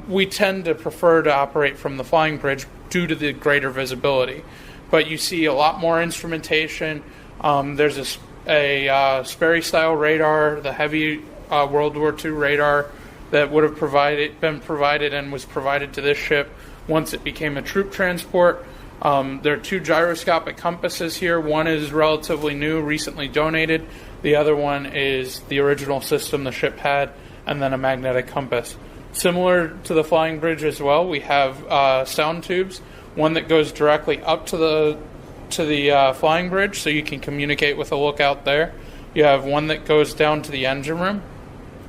we tend to prefer to operate from the flying bridge due to the greater visibility. But you see a lot more instrumentation. There's a Sperry-style radar, the heavy World War II radar that would have been provided and was provided to this ship once it became a troop transport. There are 2 gyroscopic compasses here. One is relatively new, recently donated. The other one is the original system the ship had, and then a magnetic compass. Similar to the flying bridge as well, we have sound tubes. One that goes directly up to the flying bridge, so you can communicate with a lookout there. You have one that goes down to the engine room,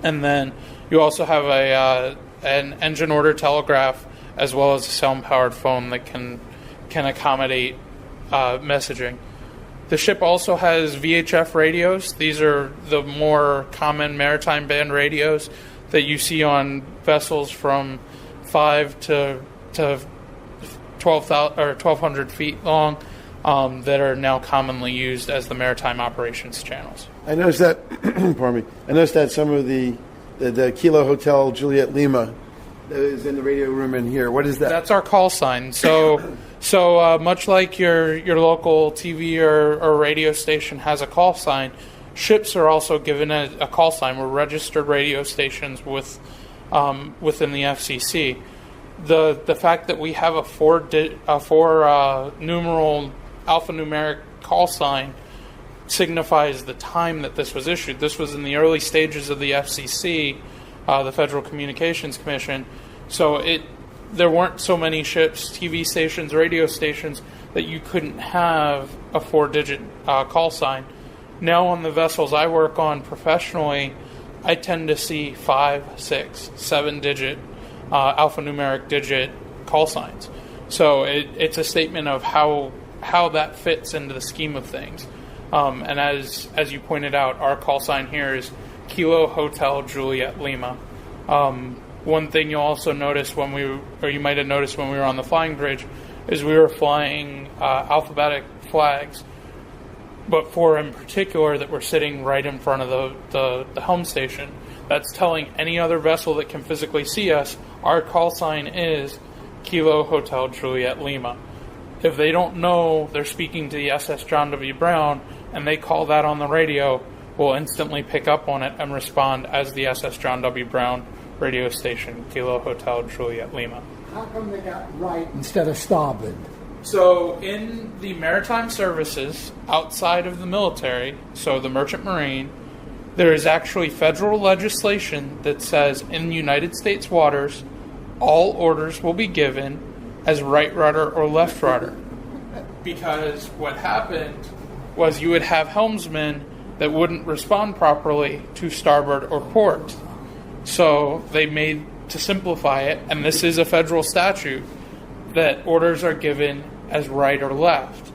and then you also have an engine order telegraph as well as a sound-powered phone that can accommodate messaging. The ship also has Vhf radios. These are the more common maritime band radios that you see on vessels from 5 to 12,000 or 1,200 feet long that are now commonly used as the maritime operations channels. I noticed that. Pardon me. I noticed that some of the Kilo Hotel Juliet Lima is in the radio room in here. What is that? That's our call sign. So much like your local TV or radio station has a call sign, ships are also given a call sign. We're registered radio stations within the FCC. The fact that we have a 4 numeral alphanumeric call sign signifies the time that this was issued. This was in the early stages of the FCC, the Federal Communications Commission. So there weren't so many ships, TV stations, radio stations that you couldn't have a 4-digit call sign. Now on the vessels I work on professionally, I tend to see 5, 6, 7-digit alphanumeric digit call signs. So it's a statement of how that fits into the scheme of things. And as you pointed out, our call sign here is Kilo Hotel Juliet Lima. One thing you'll also notice you might have noticed when we were on the flying bridge, is we were flying alphabetic flags, but 4 in particular that were sitting right in front of the helm station. That's telling any other vessel that can physically see us, our call sign is Kilo Hotel Juliet Lima. If they don't know they're speaking to the SS John W. Brown and they call that on the radio, we'll instantly pick up on it and respond as the SS John W. Brown radio station, Kilo Hotel Juliet Lima. How come they got right instead of starboard? So in the maritime services outside of the military, so the merchant marine, there is actually federal legislation that says in United States waters, all orders will be given as right rudder or left rudder. Because what happened was you would have helmsmen that wouldn't respond properly to starboard or port. So they made, to simplify it, and this is a federal statute, that orders are given as right or left.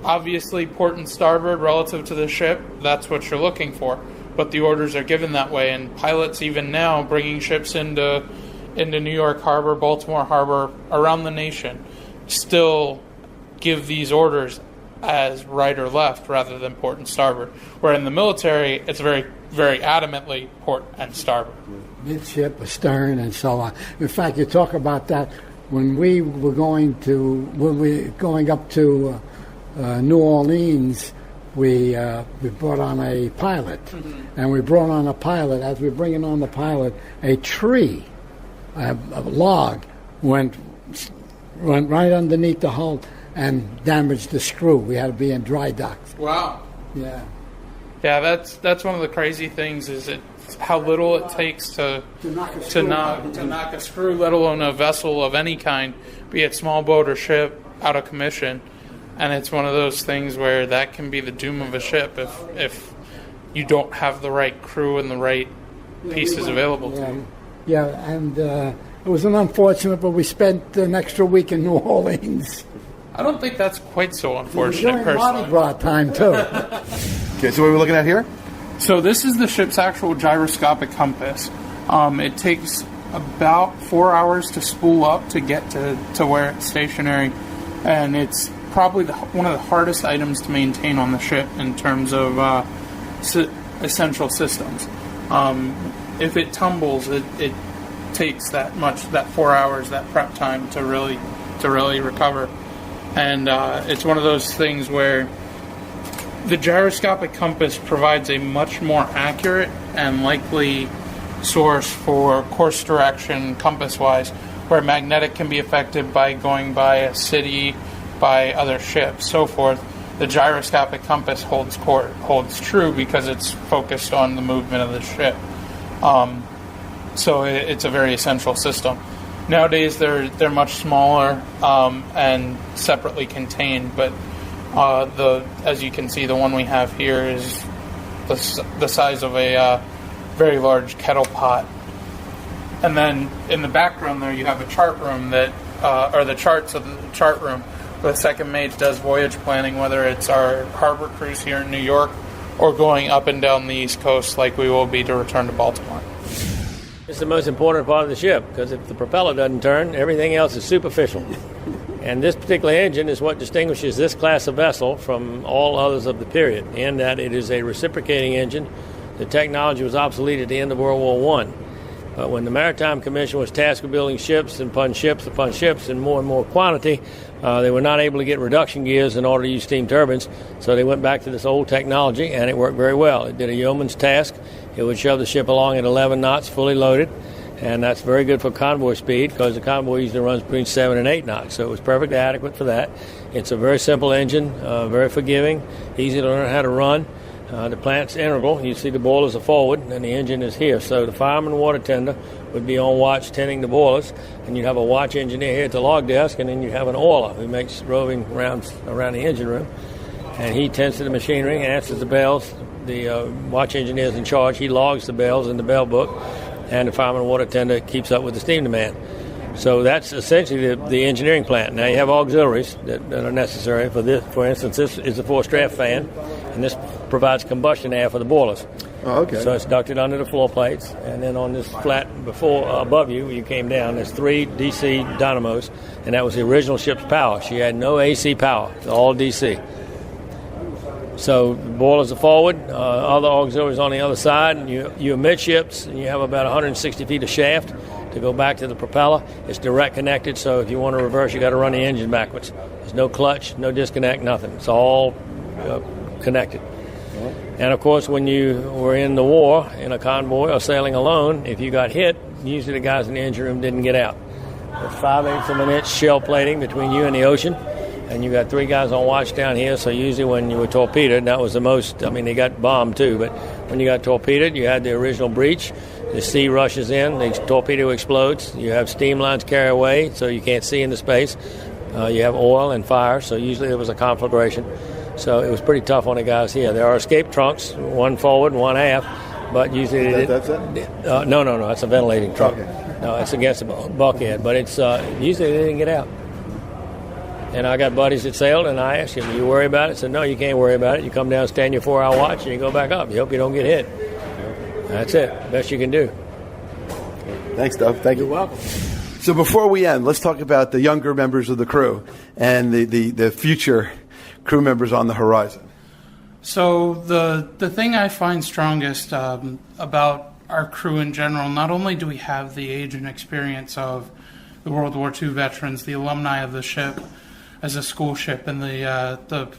Obviously, port and starboard relative to the ship, that's what you're looking for. But the orders are given that way, and pilots even now bringing ships into New York Harbor, Baltimore Harbor, around the nation, still give these orders as right or left rather than port and starboard. Where in the military, it's very, very adamantly port and starboard. Midship, astern, and so on. In fact, you talk about that when we were going up to New Orleans. We brought on a pilot, and we brought on a pilot. As we were bringing on the pilot, a tree, a log, went right underneath the hull and damaged the screw. We had to be in dry dock. Wow. Yeah. Yeah, that's one of the crazy things is how little it takes to knock a screw, let alone a vessel of any kind, be it small boat or ship, out of commission. And it's one of those things where that can be the doom of a ship if you don't have the right crew and the right pieces available to you. Yeah, and it was an unfortunate, but we spent an extra week in New Orleans. I don't think that's quite so unfortunate, During Mardi Gras time, too. Okay, so what are we looking at here? So this is the ship's actual gyroscopic compass. It takes about 4 hours to spool up to get to where it's stationary, and it's probably one of the hardest items to maintain on the ship in terms of essential systems. If it tumbles, it takes that 4 hours, that prep time to really recover. And it's one of those things where the gyroscopic compass provides a much more accurate and likely source for course direction compass-wise, where magnetic can be affected by going by a city, by other ships, so forth. The gyroscopic compass holds true because it's focused on the movement of the ship. So it's a very essential system. Nowadays they're much smaller and separately contained, but as you can see, the one we have here is the size of a very large kettle pot. And then in the background there, you have a chart room or the charts of the chart room. The second mate does voyage planning, whether it's our harbor cruise here in New York or going up and down the East Coast like we will be to return to Baltimore. It's the most important part of the ship, because if the propeller doesn't turn, everything else is superficial. And this particular engine is what distinguishes this class of vessel from all others of the period, in that it is a reciprocating engine. The technology was obsolete at the end of World War I. But when the Maritime Commission was tasked with building ships upon ships in more and more quantity, they were not able to get reduction gears in order to use steam turbines, so they went back to this old technology, and it worked very well. It did a yeoman's task. It would shove the ship along at 11 knots, fully loaded, and that's very good for convoy speed, because the convoy usually runs between 7 and 8 knots, so it was perfectly adequate for that. It's a very simple engine, very forgiving, easy to learn how to run. The plant's integral. You see the boilers are forward, and the engine is here. So the fireman and water tender would be on watch tending the boilers, and you'd have a watch engineer here at the log desk, and then you have an oiler who makes roving rounds around the engine room, and he tends to the machinery, answers the bells. The watch engineer is in charge. He logs the bells in the bell book, and the fireman and water tender keeps up with the steam demand. So that's essentially the engineering plant. Now you have auxiliaries that are necessary for this. For instance, this is a forced draft fan, and this provides combustion air for the boilers. Oh, okay. So it's ducted under the floor plates, and then on this flat above you came down, there's 3 DC dynamos, and that was the original ship's power. She had no AC power, it's all DC. So the boilers are forward, other auxiliaries on the other side, and you amidships, and you have about 160 feet of shaft to go back to the propeller. It's direct connected, so if you want to reverse, you got to run the engine backwards. There's no clutch, no disconnect, nothing. It's all connected. And of course, when you were in the war in a convoy or sailing alone, if you got hit, usually the guys in the engine room didn't get out. There's 5/8 of an inch shell plating between you and the ocean, and you got 3 guys on watch down here. So usually when you were torpedoed, that was the most. I mean, they got bombed too, but when you got torpedoed, you had the original breach. The sea rushes in, the torpedo explodes. You have steam lines carry away, so you can't see into space. You have oil and fire, so usually there was a conflagration. So it was pretty tough on the guys here. There are escape trunks, one forward and one aft, but usually That's it? no, that's a ventilating truck. Okay. No, it's against the bulkhead, but it's usually they didn't get out. And I got buddies that sailed, and I asked him, "Do you worry about it?" I said, "No, you can't worry about it. You come down, stand your 4-hour watch, and you go back up. You hope you don't get hit." That's it. Best you can do. Thanks, Doug. Thank you. You're welcome. So before we end, let's talk about the younger members of the crew and the future crew members on the horizon? So the thing I find strongest about our crew in general, not only do we have the age and experience of the World War II veterans, the alumni of the ship as a school ship, and the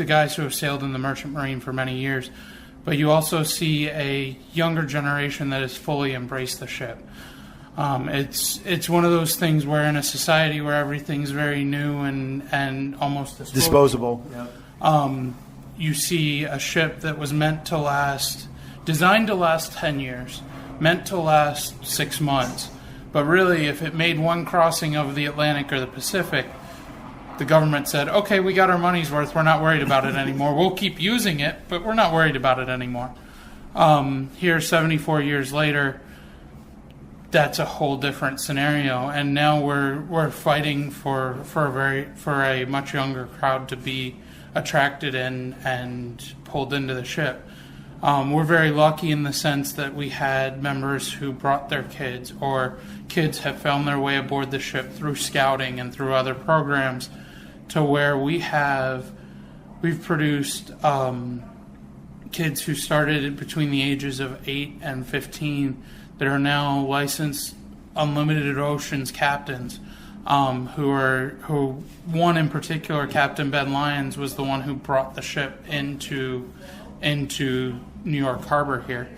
guys who have sailed in the Merchant Marine for many years, but you also see a younger generation that has fully embraced the ship. It's one of those things where in a society where everything's very new and almost disposable. Yep. You see a ship that was designed to last 10 years, meant to last 6 months, but really if it made one crossing of the Atlantic or the Pacific, the government said, okay, we got our money's worth, we're not worried about it anymore. We'll keep using it, but we're not worried about it anymore. Here, 74 years later, that's a whole different scenario, and now we're fighting for a much younger crowd to be attracted and pulled into the ship. We're very lucky in the sense that we had members who brought their kids, or kids have found their way aboard the ship through scouting and through other programs, to where we've produced kids who started between the ages of 8 and 15 that are now licensed unlimited oceans captains, who one in particular, Captain Ben Lyons, was the one who brought the ship into New York Harbor here.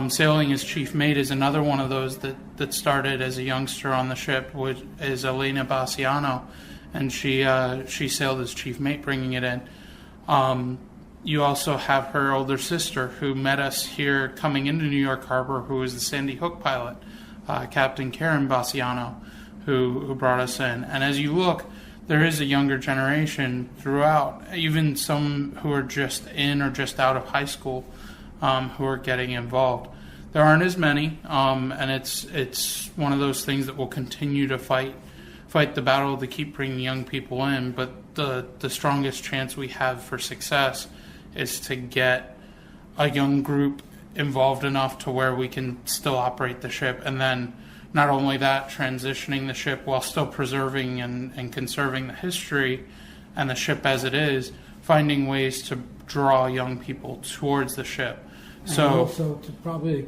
Sailing as chief mate is another one of those that started as a youngster on the ship, which is Elena Bassiano, and she sailed as chief mate, bringing it in. You also have her older sister who met us here coming into New York Harbor, who was the Sandy Hook pilot, Captain Karen Bassiano, who brought us in. And as you look, there is a younger generation throughout, even some who are just in or just out of high school, who are getting involved. There aren't as many, and it's one of those things that will continue to fight the battle to keep bringing young people in. But the strongest chance we have for success is to get a young group involved enough to where we can still operate the ship, and then not only that, transitioning the ship while still preserving and conserving the history and the ship as it is, finding ways to draw young people towards the ship. And also to probably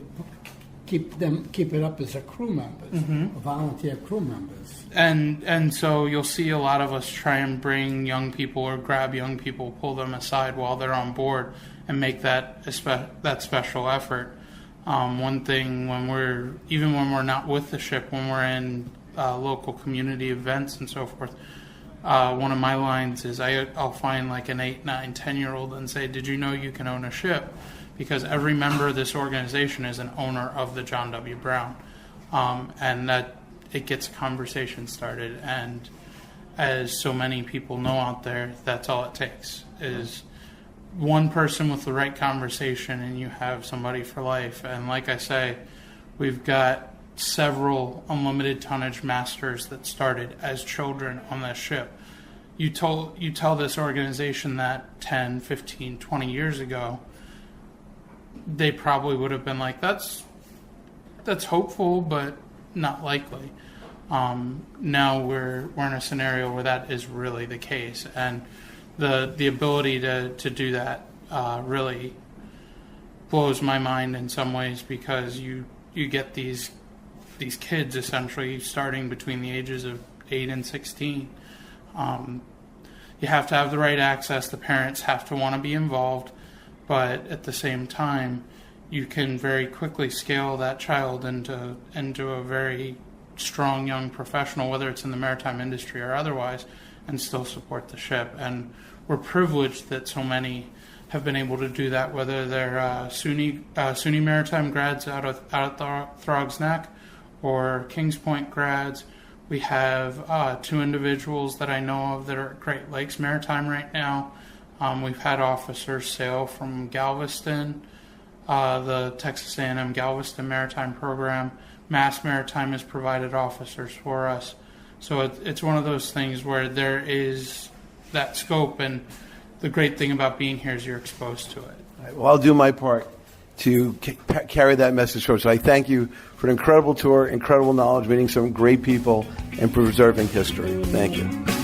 keep it up as a crew members, volunteer crew members. And so you'll see a lot of us try and bring young people or grab young people, pull them aside while they're on board, and make that special effort. One thing when we're not with the ship, when we're in local community events and so forth, one of my lines is I'll find like an 8, 9, 10-year-old and say, did you know you can own a ship? Because every member of this organization is an owner of the John W. Brown. And that it gets a conversation started. And as so many people know out there, that's all it takes, is one person with the right conversation and you have somebody for life. And like I say, we've got several unlimited tonnage masters that started as children on this ship. You tell this organization that 10, 15, 20 years ago, they probably would have been like, that's hopeful, but not likely. Now we're in a scenario where that is really the case, and the ability to do that really blows my mind in some ways, because you get these kids essentially starting between the ages of 8 and 16. You have to have the right access. The parents have to want to be involved, but at the same time, you can very quickly scale that child into a very strong young professional, whether it's in the maritime industry or otherwise, and still support the ship. And we're privileged that so many have been able to do that, whether they're SUNY maritime grads out at Throgs Neck or Kings Point grads. We have 2 individuals that I know of that are at Great Lakes Maritime right now. We've had officers sail from Galveston, the Texas A&M Galveston Maritime Program. Mass Maritime has provided officers for us. So it's one of those things where there is that scope, and the great thing about being here is you're exposed to it. All right, well, I'll do my part to carry that message forward. So I thank you for an incredible tour, incredible knowledge, meeting some great people, and preserving history. Thank you.